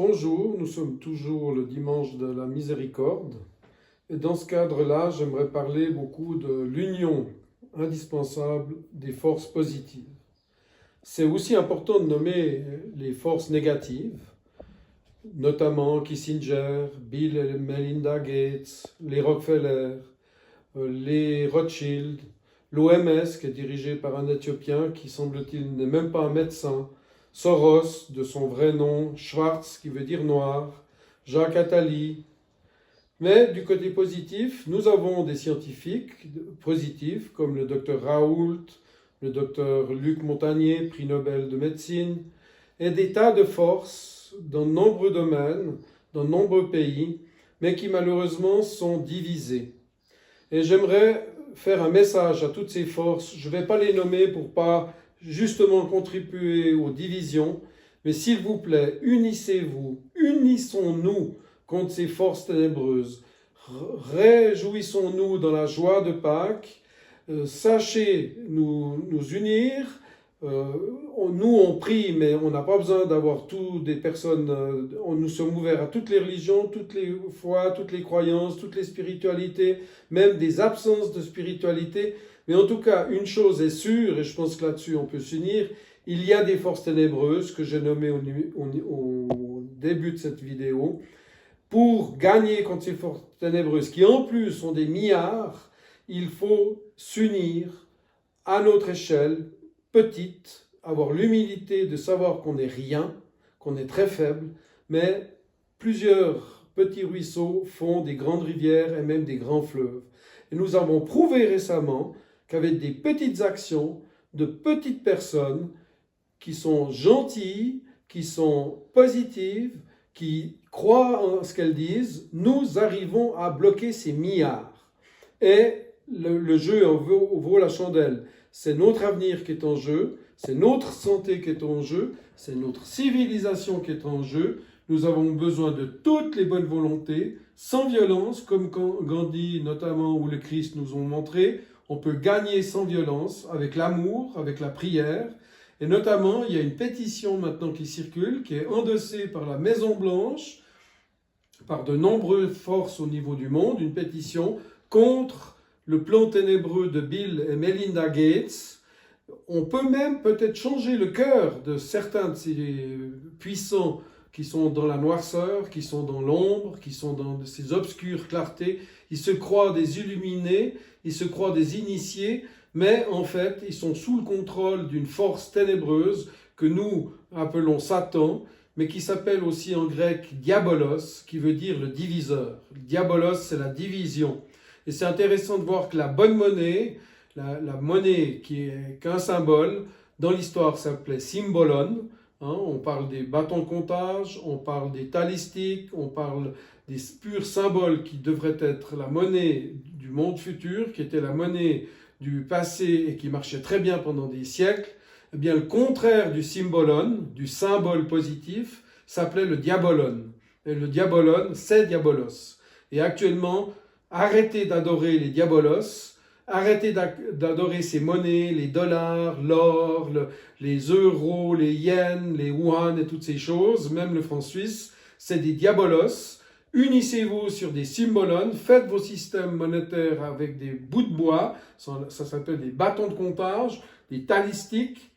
Bonjour, nous sommes toujours le dimanche de la miséricorde et dans ce cadre-là, j'aimerais parler beaucoup de l'union indispensable des forces positives. C'est aussi important de nommer les forces négatives, notamment Kissinger, Bill et Melinda Gates, les Rockefeller, les Rothschild, l'OMS qui est dirigée par un Éthiopien qui semble-t-il n'est même pas un médecin, Soros de son vrai nom, Schwarz qui veut dire noir, Jacques Attali. Mais du côté positif, nous avons des scientifiques positifs comme le docteur Raoult, le docteur Luc Montagnier, prix Nobel de médecine, et des tas de forces dans de nombreux domaines, dans de nombreux pays, mais qui malheureusement sont divisées. Et j'aimerais faire un message à toutes ces forces. Je ne vais pas les nommer pour pas justement contribuer aux divisions, mais s'il vous plaît, unissez-vous, unissons-nous contre ces forces ténébreuses. Réjouissons-nous dans la joie de Pâques. Sachez nous unir. Nous, on prie, mais on n'a pas besoin d'avoir toutes des personnes. Nous sommes ouverts à toutes les religions, toutes les foi, toutes les croyances, toutes les spiritualités, même des absences de spiritualité. Mais en tout cas, une chose est sûre, et je pense que là-dessus on peut s'unir, il y a des forces ténébreuses que j'ai nommées au début de cette vidéo. Pour gagner contre ces forces ténébreuses, qui en plus sont des milliards, il faut s'unir à notre échelle, petite, avoir l'humilité de savoir qu'on n'est rien, qu'on est très faible, mais plusieurs petits ruisseaux font des grandes rivières et même des grands fleuves. Et nous avons prouvé récemment qu'avec des petites actions de petites personnes qui sont gentilles, qui sont positives, qui croient en ce qu'elles disent, nous arrivons à bloquer ces milliards. Et le jeu en vaut la chandelle. C'est notre avenir qui est en jeu, c'est notre santé qui est en jeu, c'est notre civilisation qui est en jeu. Nous avons besoin de toutes les bonnes volontés, sans violence, comme Gandhi notamment ou le Christ nous ont montré. On peut gagner sans violence, avec l'amour, avec la prière. Et notamment, il y a une pétition maintenant qui circule, qui est endossée par la Maison Blanche, par de nombreuses forces au niveau du monde, une pétition contre le plan ténébreux de Bill et Melinda Gates. On peut même peut-être changer le cœur de certains de ces puissants qui sont dans la noirceur, qui sont dans l'ombre, qui sont dans ces obscures clartés. Ils se croient des illuminés, ils se croient des initiés, mais en fait, ils sont sous le contrôle d'une force ténébreuse que nous appelons Satan, mais qui s'appelle aussi en grec diabolos, qui veut dire le diviseur. Diabolos, c'est la division. Et c'est intéressant de voir que la bonne monnaie, la monnaie qui est qu'un symbole, dans l'histoire s'appelait symbolon. On parle des bâtons de comptage, on parle des talistiques, on parle des purs symboles qui devraient être la monnaie du monde futur, qui était la monnaie du passé et qui marchait très bien pendant des siècles. Eh bien, le contraire du symbolon, du symbole positif, s'appelait le diabolon. Et le diabolon, c'est diabolos. Et actuellement, arrêtez d'adorer les diabolos, arrêtez d'adorer ces monnaies, les dollars, l'or, les euros, les yens, les yuan et toutes ces choses, même le franc suisse, c'est des diabolos. Unissez-vous sur des symbolons, faites vos systèmes monétaires avec des bouts de bois, ça s'appelle des bâtons de comptage, des talistiques.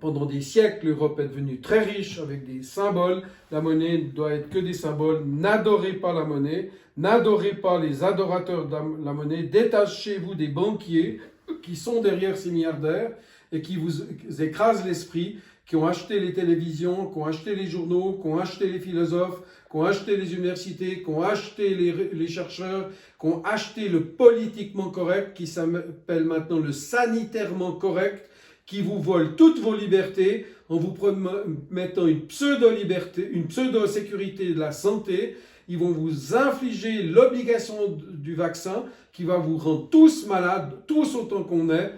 Pendant des siècles, l'Europe est devenue très riche avec des symboles. La monnaie ne doit être que des symboles. N'adorez pas la monnaie, n'adorez pas les adorateurs de la monnaie. Détachez-vous des banquiers qui sont derrière ces milliardaires et qui vous écrasent l'esprit, qui ont acheté les télévisions, qui ont acheté les journaux, qui ont acheté les philosophes, qui ont acheté les universités, qui ont acheté les chercheurs, qui ont acheté le politiquement correct, qui s'appelle maintenant le sanitairement correct, qui vous volent toutes vos libertés en vous promettant une pseudo-liberté, une pseudo-sécurité de la santé. Ils vont vous infliger l'obligation du vaccin qui va vous rendre tous malades, tous autant qu'on est.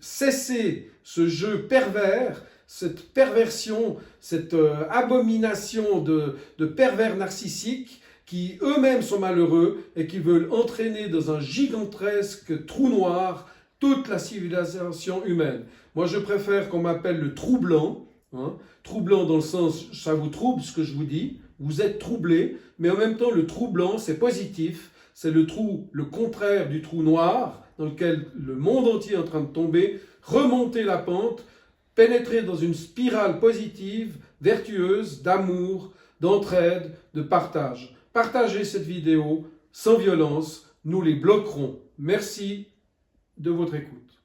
Cessez ce jeu pervers, cette perversion, cette abomination de pervers narcissiques qui eux-mêmes sont malheureux et qui veulent entraîner dans un gigantesque trou noir toute la civilisation humaine. Moi, je préfère qu'on m'appelle le trou blanc, Hein. Troublant dans le sens, ça vous trouble ce que je vous dis, vous êtes troublé, mais en même temps le troublant c'est positif, c'est le contraire du trou noir dans lequel le monde entier est en train de tomber, remonter la pente, pénétrer dans une spirale positive, vertueuse, d'amour, d'entraide, de partage. Partagez cette vidéo sans violence, nous les bloquerons. Merci de votre écoute.